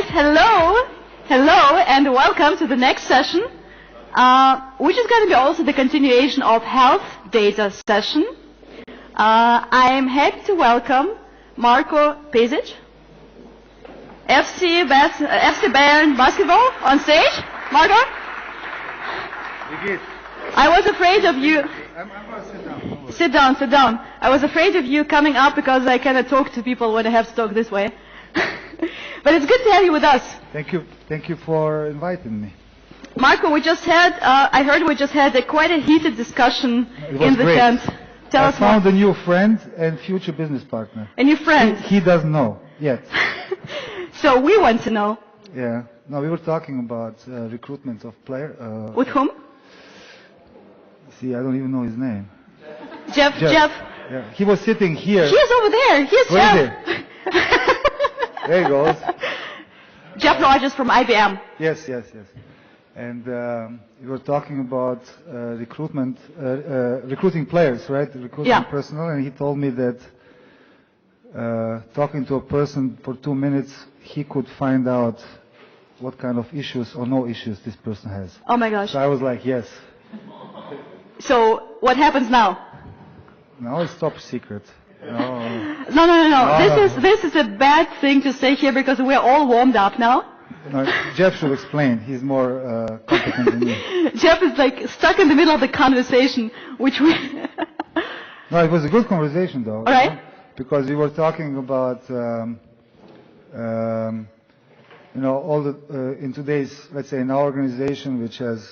hello, and welcome to the next session, which is going to be also the continuation of health data session. I'm happy to welcome Marko Pešić, FC Bayern Basketball on stage. Marko? I was afraid of you. I'm going to sit down. Sit down, sit down. I was afraid of you coming up because I cannot talk to people when I have to talk this way. But it's good to have you with us. Thank you for inviting me. Marko, we just had, I heard we just had quite a heated discussion in the tent. Tell us more. I found a new friend and future business partner. A new friend? He doesn't know yet. So we want to know. Yeah. No, we were talking about recruitment of players. With whom? See, I don't even know his name. Jeff. Yeah. He was sitting here. He is over there. Here's Jeff. There he goes. Jeff Rogers from IBM. Yes. And we were talking about recruiting players, right? Recruiting personnel, and he told me that talking to a person for 2 minutes, he could find out what kind of issues or no issues this person has. Oh my gosh. So I was like, yes. So what happens now? Now it's top secret. No. This is a bad thing to say here because we're all warmed up now. No, Jeff should explain. He's more competent than me. Jeff is like stuck in the middle of the conversation, which we... No, it was a good conversation though. All right. Because we were talking about, all the, in today's, let's say, in our organization, which has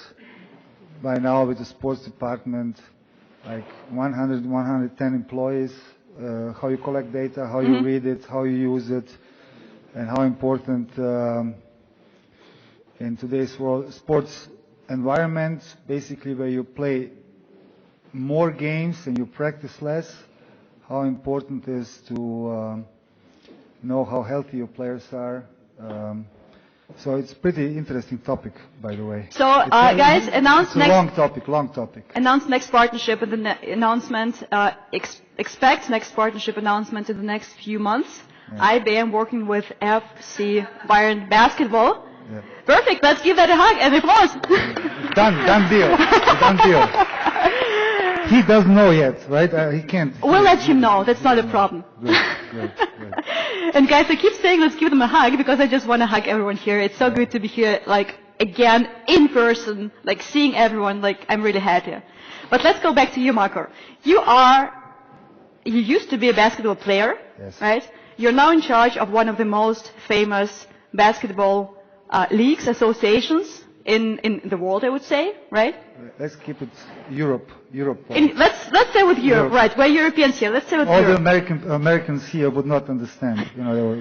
by now with the sports department, like 100, 110 employees, how you collect data, how you read it, how you use it, and how important in today's world, sports environment, basically where you play more games and you practice less, how important it is to know how healthy your players are. So it's a pretty interesting topic, by the way. So, guys, announce next... long topic. Announce next partnership in the announcement. Expect next partnership announcement in the next few months. Yeah. IBM working with FC Bayern Basketball. Yeah. Perfect. Let's give that a hug and applause. Done deal. He doesn't know yet, right? He can't. We'll let him know. That's not a problem. Good. And guys, I keep saying let's give them a hug because I just want to hug everyone here. It's so good to be here, like, again, in person, like, seeing everyone, like, I'm really happy. But let's go back to you, Marko. You used to be a basketball player, yes. Right? You're now in charge of one of the most famous basketball leagues, associations in the world, I would say, right? Let's keep it Europe. Let's stay with Europe, right? We're Europeans here. Let's stay with Europe. All the Americans here would not understand. You're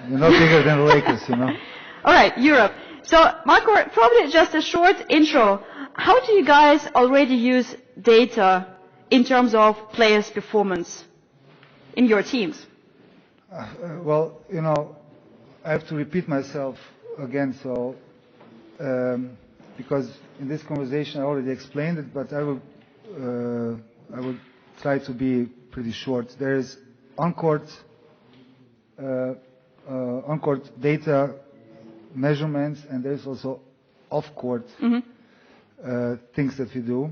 not bigger than the Lakers, All right, Europe. So, Marko, probably just a short intro. How do you guys already use data in terms of players' performance in your teams? Well, I have to repeat myself again, so because in this conversation I already explained it, but I will try to be pretty short. There is on-court data measurements, and there is also off-court things that we do.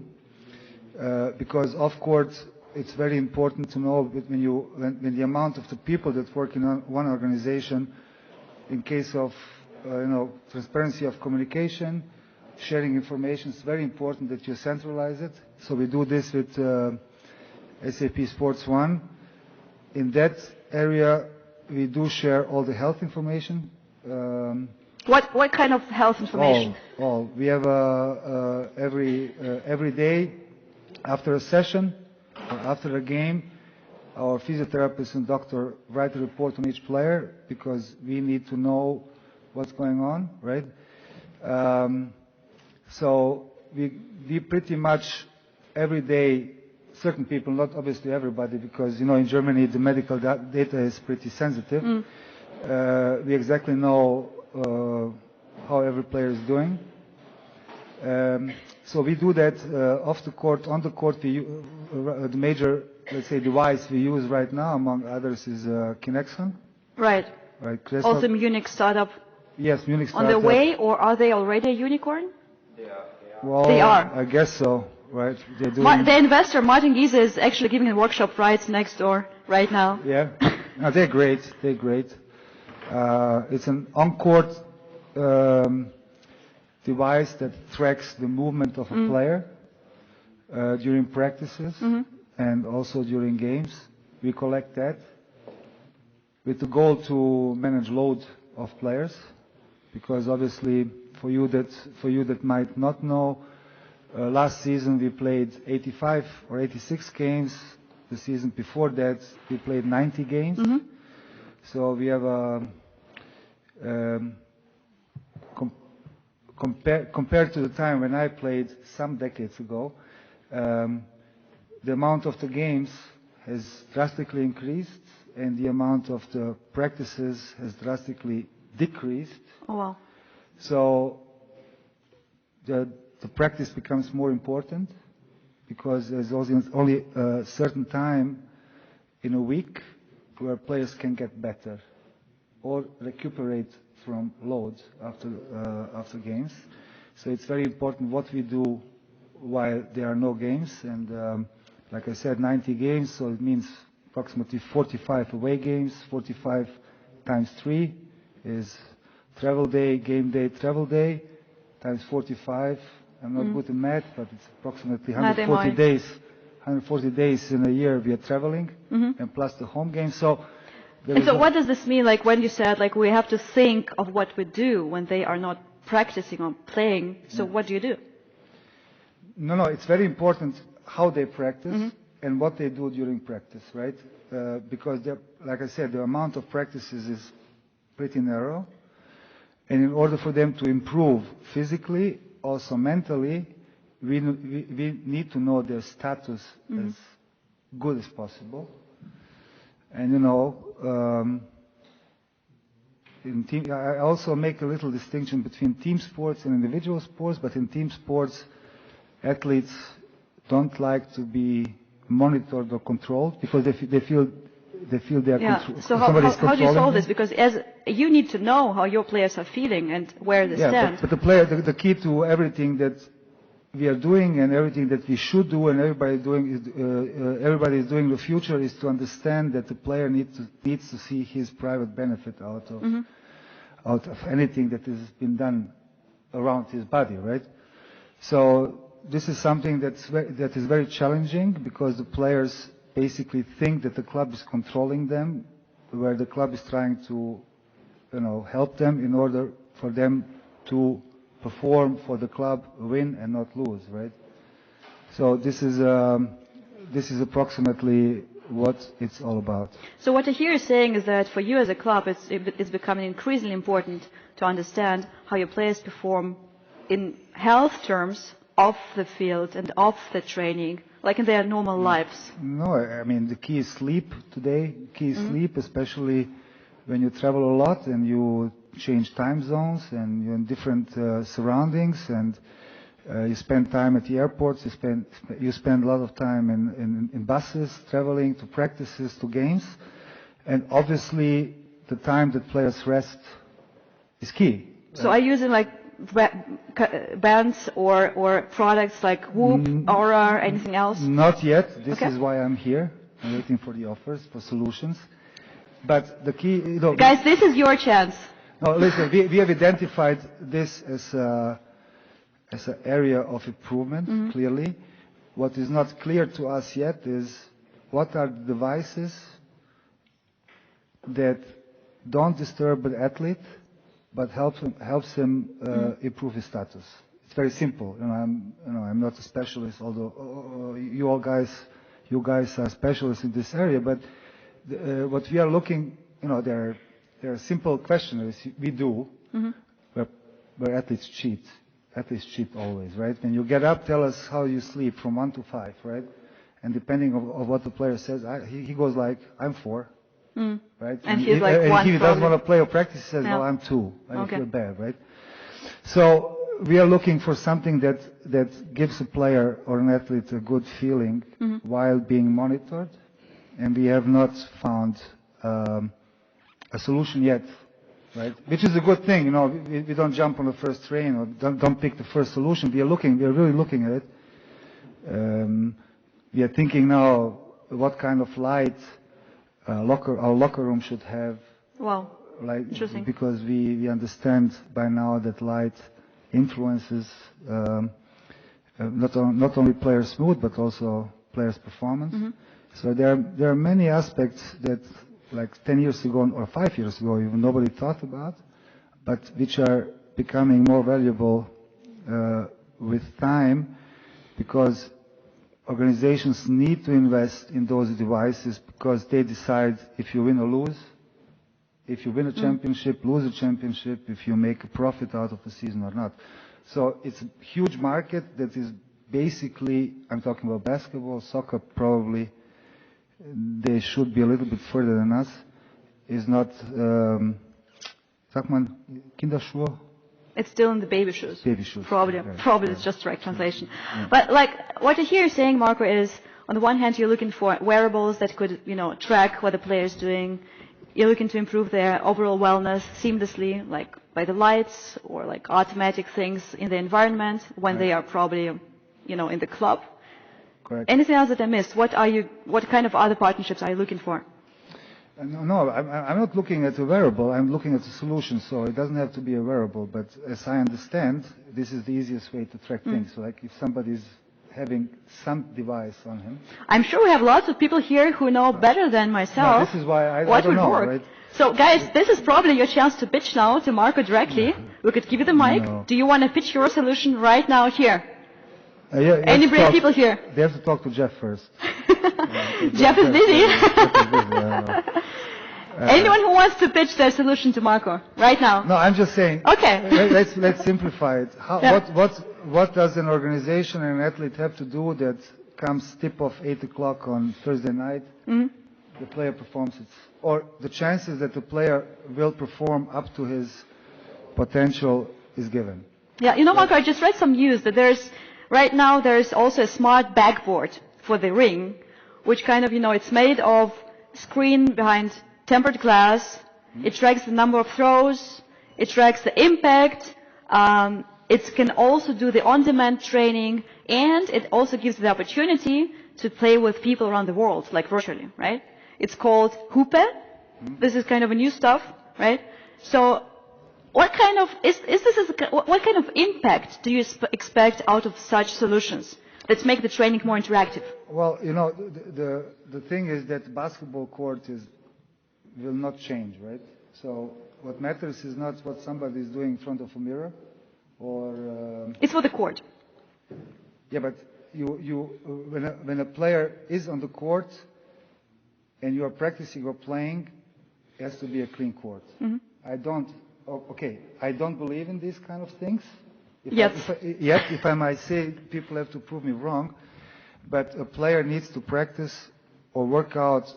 Because off-court, it's very important to know when the amount of the people that work in one organization, in case of transparency of communication, sharing information, it's very important that you centralize it. So we do this with SAP Sports One. In that area, we do share all the health information. What kind of health information? All. We have every day after a session or after a game, our physiotherapist and doctor write a report on each player because we need to know what's going on, right? So we pretty much every day, certain people, not obviously everybody, because in Germany the medical data is pretty sensitive. We exactly know how every player is doing. So we do that off the court. On the court, the major, let's say, device we use right now, among others, is Kinexon. Right. Also Munich startup. Yes, Munich on startup. their way, or are they already a unicorn? Well, They are. I guess so, right? They're doing. The investor, Martin Giese, is actually giving a workshop right next door, right now. Yeah, no, they're great. They're great. It's an on-court device that tracks the movement of a player during practices and also during games. We collect that with the goal to manage load of players, because obviously for you that might not know, last season we played 85 or 86 games. The season before that we played 90 games. So we have a compared to the time when I played some decades ago, the amount of the games has drastically increased, and the amount of the practices has drastically decreased. Oh, wow. So the practice becomes more important, because there's only a certain time in a week where players can get better or recuperate from loads after games. So it's very important what we do while there are no games. And like I said, 90 games, so it means approximately 45 away games. 45 times 3 is travel day, game day, travel day, times 45. I'm not good in math, but it's approximately 140 days. 140 days in a year we are traveling, and plus the home game. So what does this mean? Like when you said, like we have to think of what we do when they are not practicing or playing. So what do you do? No, it's very important how they practice and what they do during practice, right? Because, like I said, the amount of practices is pretty narrow. And in order for them to improve physically, also mentally, we need to know their status as good as possible. And, in team, I also make a little distinction between team sports and individual sports, but in team sports, athletes don't like to be monitored or controlled, because they feel they are So how do you solve this? Because you need to know how your players are feeling and where they stand. But the key to everything that we are doing and everything that we should do and everybody is doing in the future is to understand that the player needs to see his private benefit out of anything that has been done around his body, right? So this is something that is very challenging, because the players basically think that the club is controlling them, where the club is trying to, help them in order for them to perform for the club, win and not lose, right? So this is approximately what it's all about. So what I hear you saying is that for you as a club, it's becoming increasingly important to understand how your players perform in health terms, off the field and off the training, like in their normal lives. No, I mean the key is sleep today. Key is sleep, especially when you travel a lot and you change time zones and you're in different surroundings, and you spend time at the airports. You spend a lot of time in buses, traveling to practices, to games, and obviously the time that players rest is key. So are you using like bands or products like Whoop, Aura, anything else? Not yet. This is why I'm here. I'm waiting for the offers, for solutions. But the key, guys, this is your chance. No, listen. We have identified this as an area of improvement. Clearly, what is not clear to us yet is what are the devices that don't disturb the athlete, but helps him improve his status. It's very simple. I'm not a specialist, although you guys are specialists in this area. But what we are looking, there are simple questionnaires we do where athletes cheat. Athletes cheat always, right? When you get up, tell us how you sleep from 1 to 5, right? And depending on what the player says, he goes like, I'm 4. Right? And he's like 1. He doesn't want to play or practice. He says, well, I'm 2. I feel bad, right? So we are looking for something that gives a player or an athlete a good feeling while being monitored, and we have not found a solution yet right? Which is a good thing, you know. We don't jump on the first train or don't pick the first solution. We are really looking at it. We are thinking now what kind of light our locker room should have. Wow. Like, interesting. because we understand by now that light influences not only players' mood but also players' performance. Mm-hmm. So there are many aspects that, like 10 years ago or 5 years ago, even nobody thought about, but which are becoming more valuable with time, because organizations need to invest in those devices because they decide if you win or lose, if you win a championship, lose a championship, if you make a profit out of the season or not. So it's a huge market that is basically, I'm talking about basketball, soccer probably, they should be a little bit further than us, is not, sagt man, Kinderschuhe? It's still in the baby shoes. Baby shoes. Probably, Right. probably Yeah. it's just direct translation. Yeah. But like what I hear you saying, Marko, is on the one hand you're looking for wearables that could, track what the player is doing. You're looking to improve their overall wellness seamlessly, like by the lights or like automatic things in the environment when they are probably, in the club. Correct. Anything else that I missed? What kind of other partnerships are you looking for? No, I'm not looking at a wearable. I'm looking at a solution. So it doesn't have to be a wearable. But as I understand, this is the easiest way to track things. So like if somebody's having some device on him. I'm sure we have lots of people here who know better than myself. No, this is why I what don't would know, work. right? So guys, this is probably your chance to pitch now to Marko directly. We could give you the mic. No. Do you want to pitch your solution right now here? Yeah, Any brave people here? They have to talk to Jeff first. Jeff is busy. Jeff Anyone who wants to pitch their solution to Marko right now? No, I'm just saying. Okay. Let's simplify it. What does an organization and an athlete have to do that comes tip of 8 o'clock on Thursday night? Mm-hmm. The player performs it, or the chances that the player will perform up to his potential is given. Yeah, Marko, I just read some news that right now there's also a smart backboard for the ring, which kind of, it's made of screen behind tempered glass. It tracks the number of throws. It tracks the impact. It can also do the on-demand training, and it also gives the opportunity to play with people around the world, like virtually, right? It's called Hoope. This is kind of a new stuff, right? So what kind of impact do you expect out of such solutions? Let's make the training more interactive. Well, the thing is that basketball court will not change, right? So what matters is not what somebody is doing in front of a mirror, or it's for the court. Yeah, but when a player is on the court and you are practicing or playing, it has to be a clean court. Mm-hmm. I don't believe in these kind of things. If I might say, people have to prove me wrong, but a player needs to practice or work out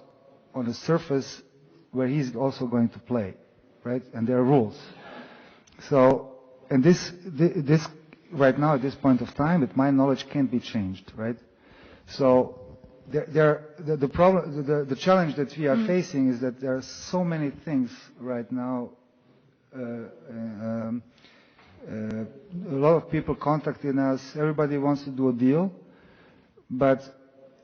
on a surface where he's also going to play, right? And there are rules. So, and this right now at this point of time, with my knowledge, can't be changed, right? So, the problem, the challenge that we are facing is that there are so many things right now. A lot of people contacting us. Everybody wants to do a deal,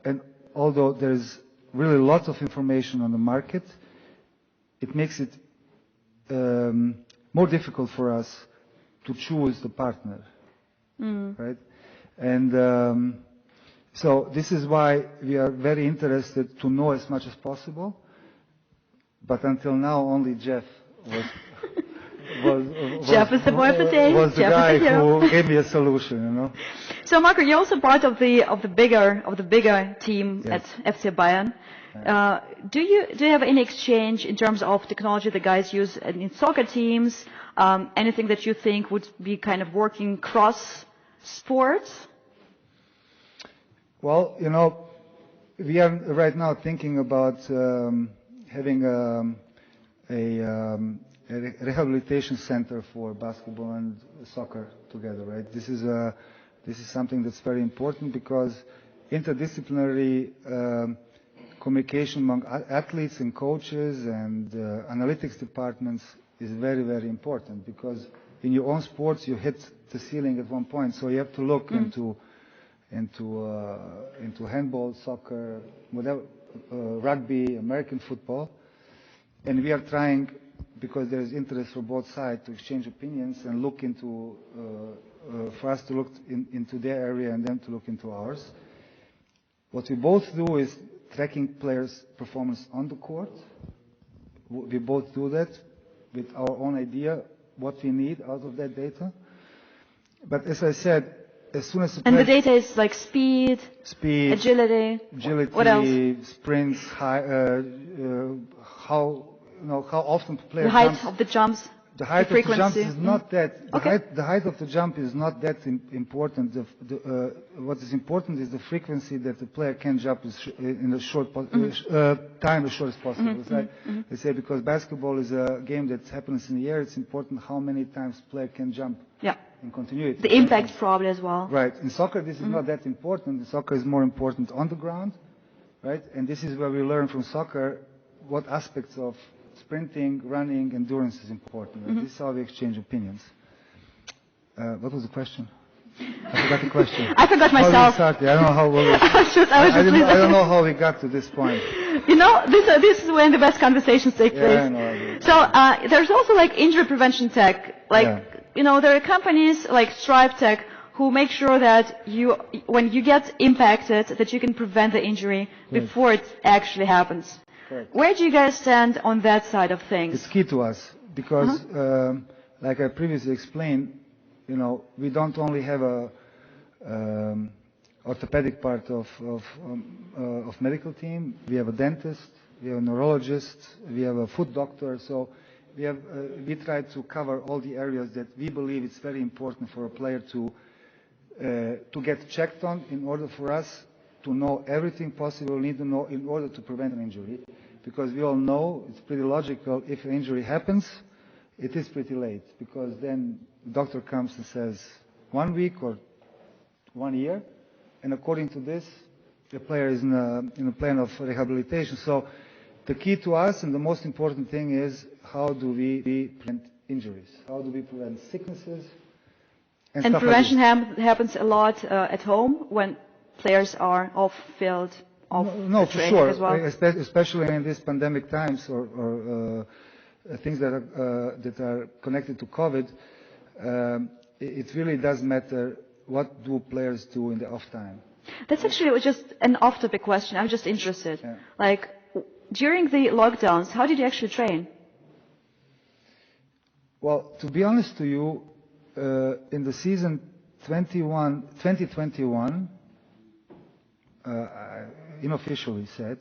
and although there is really lots of information on the market, it makes it more difficult for us to choose the partner, right? And so this is why we are very interested to know as much as possible. But until now, only Jeff Jeff is the boy of the day. Was the Jeff guy is the hero. who gave me a solution, So, Marko, you're also part of the bigger team Yes. at FC Bayern. Do you have any exchange in terms of technology the guys use in soccer teams? Anything that you think would be kind of working cross sports? Well, we are right now thinking about having a rehabilitation center for basketball and soccer together, right? This is something that's very important because interdisciplinary communication among athletes and coaches and analytics departments is very, very important, because in your own sports you hit the ceiling at one point, so you have to look into handball, soccer, whatever, rugby, American football, and we are trying, because there is interest from both sides, to exchange opinions and look into, for us to look into their area and them to look into ours. What we both do is tracking players' performance on the court. We both do that with our own idea what we need out of that data. But as I said, as soon as and the data is like speed, agility, what else? Sprints, how often the player the height jumps. of the jumps. The height the of the jump is not that. Okay. The height of the jump is not that important. What is important is the frequency that the player can jump in a short time, as short as possible. It's like they say, because basketball is a game that happens in the air. It's important how many times the player can jump in continuity. The impact probably as well. Right. In soccer, this is not that important. In soccer is more important on the ground, right? And this is where we learn from soccer what aspects of sprinting, running, endurance is important. Right? This is how we exchange opinions. What was the question? I forgot the question. I forgot myself. I don't know how we I don't know how we got to this point. You know, this is when the best conversations take place. I know. So there's also like injury prevention tech. You know, there are companies like Strive Tech who make sure that when you get impacted, that you can prevent the injury before it actually happens. Correct. Where do you guys stand on that side of things? It's key to us because, like I previously explained, you know, we don't only have a orthopedic part of medical team. We have a dentist, we have a neurologist, we have a foot doctor. So we try to cover all the areas that we believe it's very important for a player to get checked on in order for us to know everything possible we need to know in order to prevent an injury. Because we all know, it's pretty logical, if an injury happens, it is pretty late. Because then the doctor comes and says 1 week or 1 year, and according to this, the player is in a plan of rehabilitation. So the key to us and the most important thing is how do we prevent injuries? How do we prevent sicknesses? And prevention happens a lot at home when players are off field. No, for sure. As well. Especially in these pandemic times or things that are connected to COVID, it really does matter what do players do in the off time. That's actually just an off-topic question. I'm just interested. Yeah. Like, during the lockdowns, how did you actually train? Well, to be honest to you, in the season 2021, unofficially said.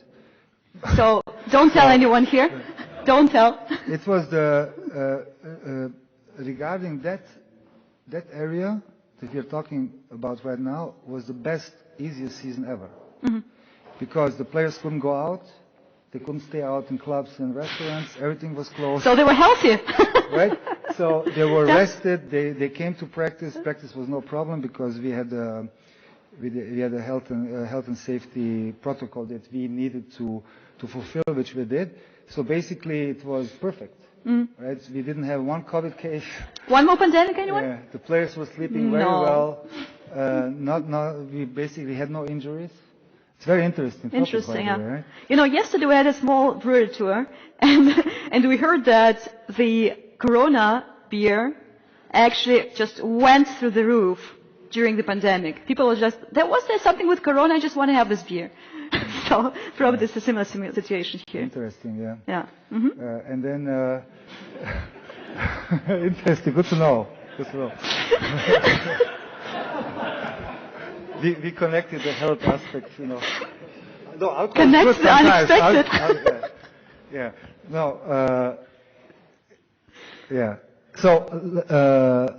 So don't tell anyone here. Don't tell. It was regarding that area that we're talking about right now was the best, easiest season ever. Because the players couldn't go out, they couldn't stay out in clubs and restaurants, everything was closed. So they were healthy. Right? So they were rested, they came to practice. Practice was no problem because we had a health and safety protocol that we needed to fulfill, which we did. So basically it was perfect. Right? We didn't have one COVID case. One more pandemic, anyone? Yeah, the players were sleeping very well. We basically had no injuries. It's very interesting. Interesting, topic, by the way, right? You know, yesterday we had a small brewery tour, and we heard that the Corona beer actually just went through the roof during the pandemic. People were just, was there something with Corona? I just want to have this beer. So probably it's a similar situation here. Interesting, yeah. Yeah. And then, interesting. Good to know. Good to know. we connected the health aspect, you know. No, connect the unexpected. Yeah. No. Yeah. So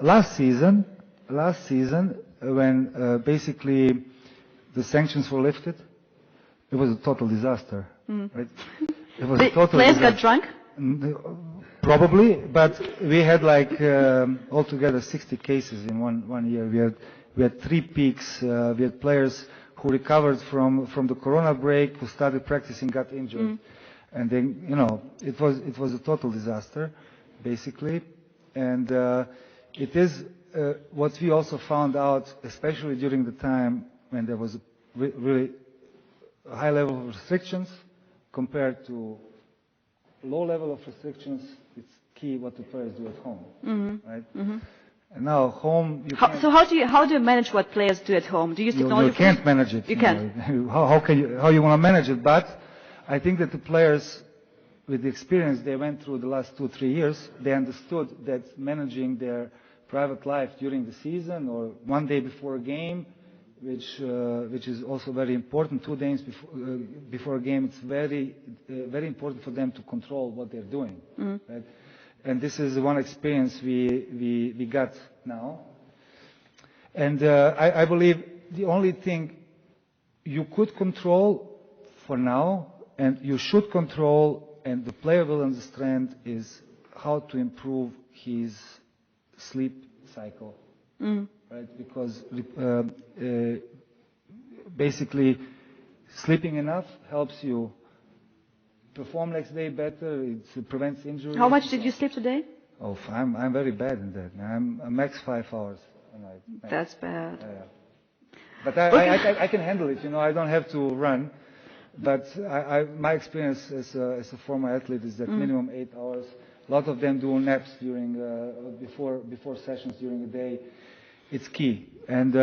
last season, when basically the sanctions were lifted, it was a total disaster. Right? It was a total players disaster. got drunk? Probably, but we had like altogether 60 cases in one year. We had 3 peaks. We had players who recovered from the Corona break, who started practicing, got injured, and then it was a total disaster. basically. And it is what we also found out, especially during the time when there was a really high level of restrictions compared to low level of restrictions. It's key what the players do at home, right? And now home, you can't. So how do you manage what players do at home? Do you use technology? You can't manage it. You can't. How you want to manage it? But I think that the players, with the experience they went through the last 2-3 years, they understood that managing their private life during the season or one day before a game, which is also very important, 2 days before a game, it's very important for them to control what they're doing. Right? And this is one experience we got now. And I believe the only thing you could control for now, and you should control, and the player will understand, is how to improve his sleep cycle. Right? Because basically sleeping enough helps you perform next day better. It prevents injury. How much did you sleep today? Oh, I'm very bad in that. I'm max 5 hours a night. That's bad. But I can handle it. I don't have to run. But my experience as a former athlete is that minimum 8 hours. A lot of them do naps during before sessions during the day. It's key. And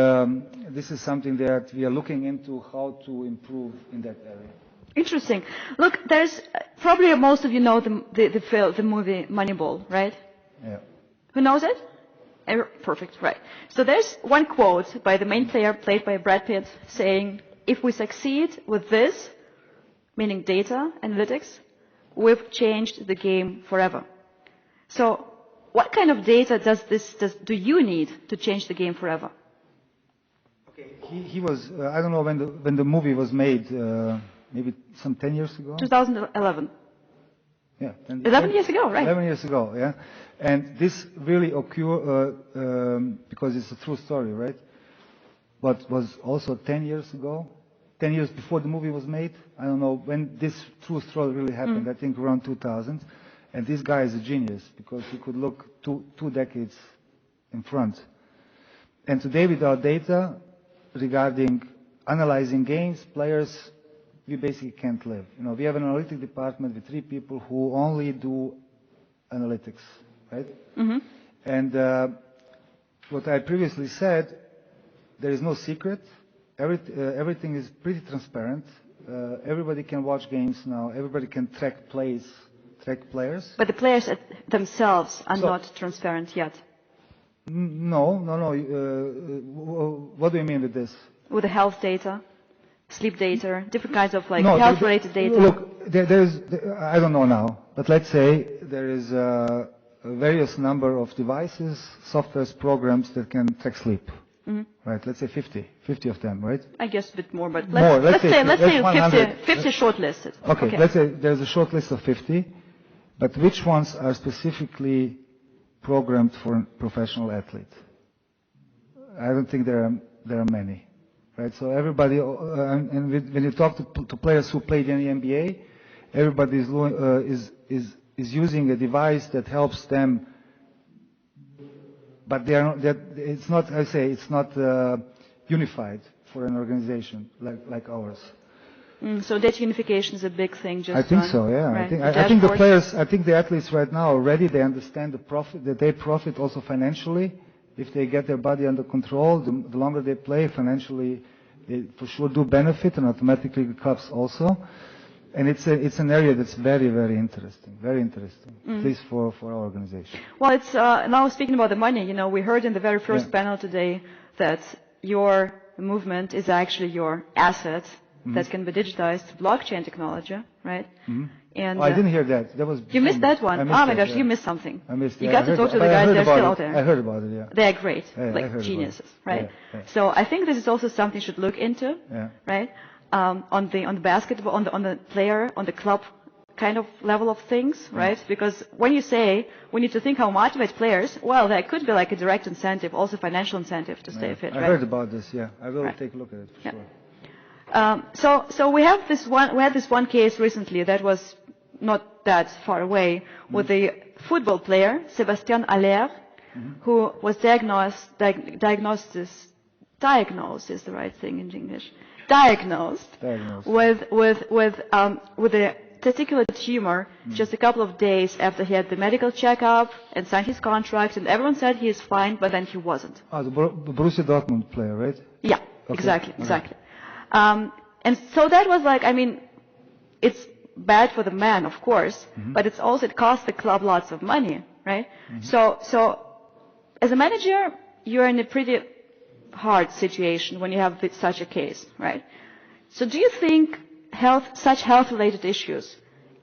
this is something that we are looking into how to improve in that area. Interesting. Look, there's probably most of you know the movie Moneyball, right? Yeah. Who knows it? Perfect, right. So there's one quote by the main player, played by Brad Pitt, saying, "If we succeed with this," meaning data analytics, "we've changed the game forever." So, what kind of data do you need to change the game forever? Okay. He was I don't know when the movie was made. Maybe some 10 years ago? 2011. Yeah. 11 years ago, right. 11 years ago, yeah. And this really occurred because it's a true story, right? But was also 10 years ago, 10 years before the movie was made. I don't know when this true story really happened. I think around 2000. And this guy is a genius because he could look two decades in front. And today with our data regarding analyzing games, players, we basically can't live. We have an analytic department with 3 people who only do analytics, right? And what I previously said, there is no secret. Everything is pretty transparent. Everybody can watch games now. Everybody can track players. But the players themselves are not transparent yet. No. What do you mean with this? With the health data? Sleep data, different kinds of health-related data. Look, there's I don't know now, but let's say there is a various number of devices, softwares, programs that can track sleep. Right? Let's say 50 of them, right? I guess a bit more, but let's say 50 shortlisted. Okay, let's say there's a short list of 50, but which ones are specifically programmed for a professional athlete? I don't think there are many. Right, so everybody, and when you talk to players who played in the NBA, everybody is using a device that helps them, but they are not. It's not. I say it's not unified for an organization like ours. So data unification is a big thing. I think so. Yeah, right, I think the players, I think the athletes right now already they understand the profit that they profit also financially. If they get their body under control, the longer they play financially, they for sure do benefit, and automatically the clubs also. And it's an area that's very, very interesting, at least for our organization. Well, it's now speaking about the money. We heard in the very first panel today that your movement is actually your asset that can be digitized to blockchain technology, right? And I didn't hear that. You missed that one. Oh my gosh, you missed something. I missed. You got to talk to the guys. They're still out there. I heard about it. Yeah. They're great, like geniuses, right? Yeah. So I think this is also something you should look into, right? On the basketball, on the player, on the club kind of level of things, right? Because when you say we need to think how to motivate players, well, there could be like a direct incentive, also financial incentive to stay fit. I heard about this. Yeah, I will take a look at it for sure. So we have this one. We had this one case recently that was not that far away, with a football player, Sébastien Haller, who was diagnosed is the right thing in English, diagnosed. with a testicular tumor just a couple of days after he had the medical checkup and signed his contract, and everyone said he is fine, but then he wasn't. The Borussia Dortmund player, right? Yeah, okay. Exactly. And so that was like, I mean, it's bad for the man, of course, but it cost the club lots of money, right? So as a manager, you're in a pretty hard situation when you have such a case, right? So do you think such health-related issues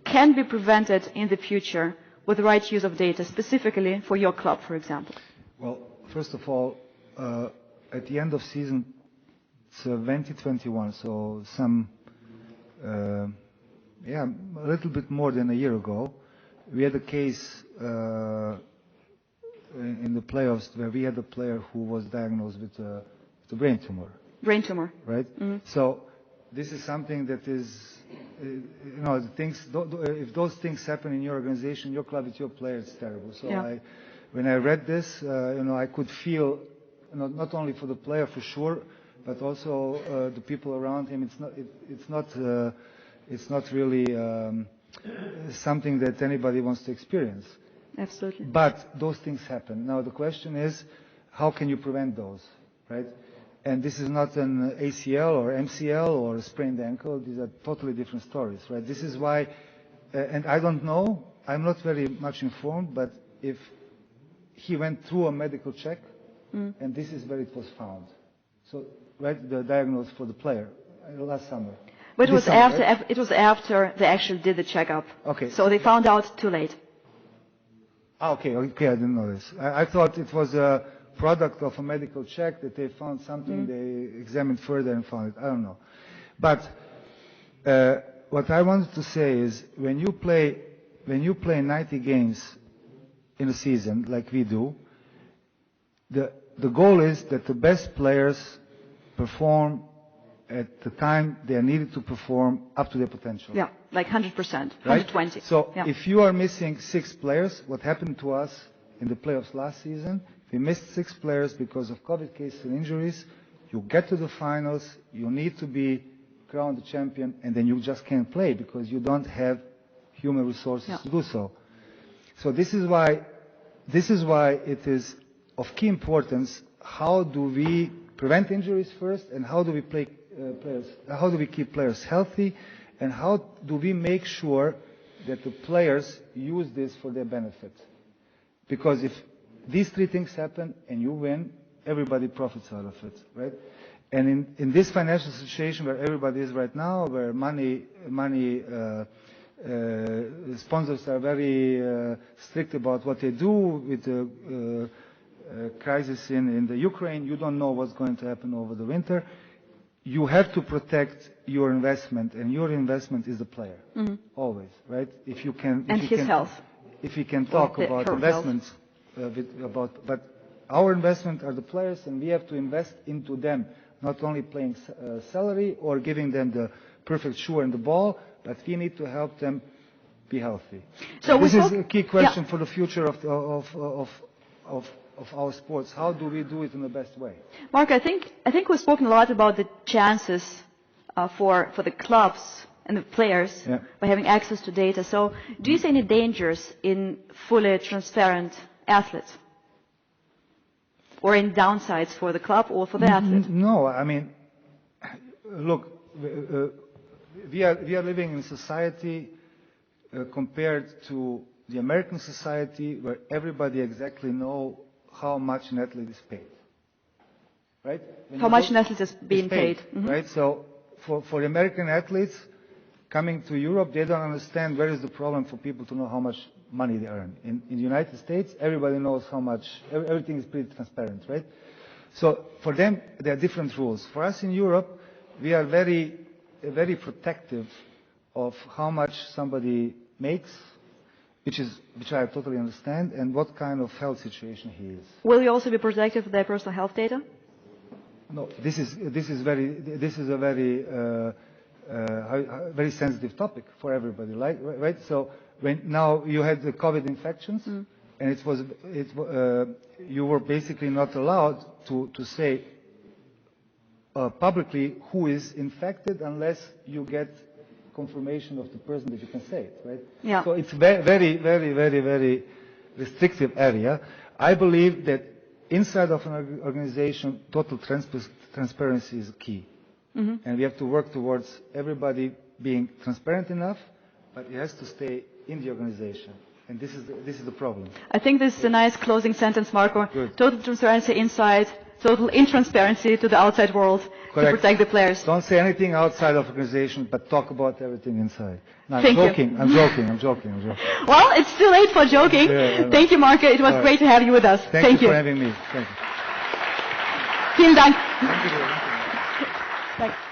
can be prevented in the future with the right use of data, specifically for your club, for example? Well, first of all, at the end of season 2021, so a little bit more than a year ago, we had a case in the playoffs where we had a player who was diagnosed with a brain tumor. Brain tumor. Right? So this is something that is, if those things happen in your organization, your club, with your players, it's terrible. So when I read this, I could feel, not only for the player for sure, but also the people around him. It's not really something that anybody wants to experience. Absolutely. But those things happen. Now the question is, how can you prevent those, right? And this is not an ACL or MCL or a sprained ankle. These are totally different stories, right? This is why, and I don't know, I'm not very much informed, but if he went through a medical check, and this is where it was found. So, right, the diagnosis for the player last summer. But it was after they actually did the checkup. Okay. So they found out too late. Okay, I didn't know this. I thought it was a product of a medical check that they found something, they examined further and found it. I don't know. But what I wanted to say is when you play 90 games in a season like we do, the goal is that the best players perform at the time they are needed to perform up to their potential. Yeah, like 100%, right? 120. So if you are missing 6 players, what happened to us in the playoffs last season, we missed 6 players because of COVID cases and injuries. You get to the finals, you need to be crowned the champion, and then you just can't play because you don't have human resources to do so. So this is why it is of key importance. How do we prevent injuries first, and how do we how do we keep players healthy, and how do we make sure that the players use this for their benefit? Because if these 3 things happen and you win, everybody profits out of it, right? And in this financial situation where everybody is right now, where sponsors are very strict about what they do with the crisis in the Ukraine, you don't know what's going to happen over the winter. You have to protect your investment, and your investment is the player, always, right? If you can, his health. If we can talk about investments, but our investment are the players, and we have to invest into them, not only paying salary or giving them the perfect shoe and the ball, but we need to help them be healthy. So this is a key question for the future of our sports. How do we do it in the best way? Mark, I think we've spoken a lot about the chances for the clubs and the players by having access to data. So do you see any dangers in fully transparent athletes? Or any downsides for the club or for the athlete? No, I mean, look, we are living in a society compared to the American society where everybody exactly knows how much an athlete is paid, right? How much an athlete is being paid. Right? So for American athletes coming to Europe, they don't understand where is the problem for people to know how much money they earn. In the United States, everybody knows how much, everything is pretty transparent, right? So for them, there are different rules. For us in Europe, we are very protective of how much somebody makes, which I totally understand, and what kind of health situation he is. Will you also be protective of their personal health data? No, this is a very very sensitive topic for everybody, right? So when now you had the COVID infections, and you were basically not allowed to say publicly who is infected unless you get confirmation of the person that you can say it, right? Yeah. So it's very restrictive area. I believe that inside of an organization, total transparency is key. And we have to work towards everybody being transparent enough, but it has to stay in the organization. And this is the problem. I think this is a nice closing sentence, Marko. Good. Total transparency inside, total intransparency to the outside world. Correct. To protect the players. Don't say anything outside of organization, but talk about everything inside. No, Thank I'm you. joking. Well, it's too late for joking. Yeah, Thank you, Marko. It was great to have you with us. Thank you for having me. Thank you. Vielen Dank. Thank you. Danke.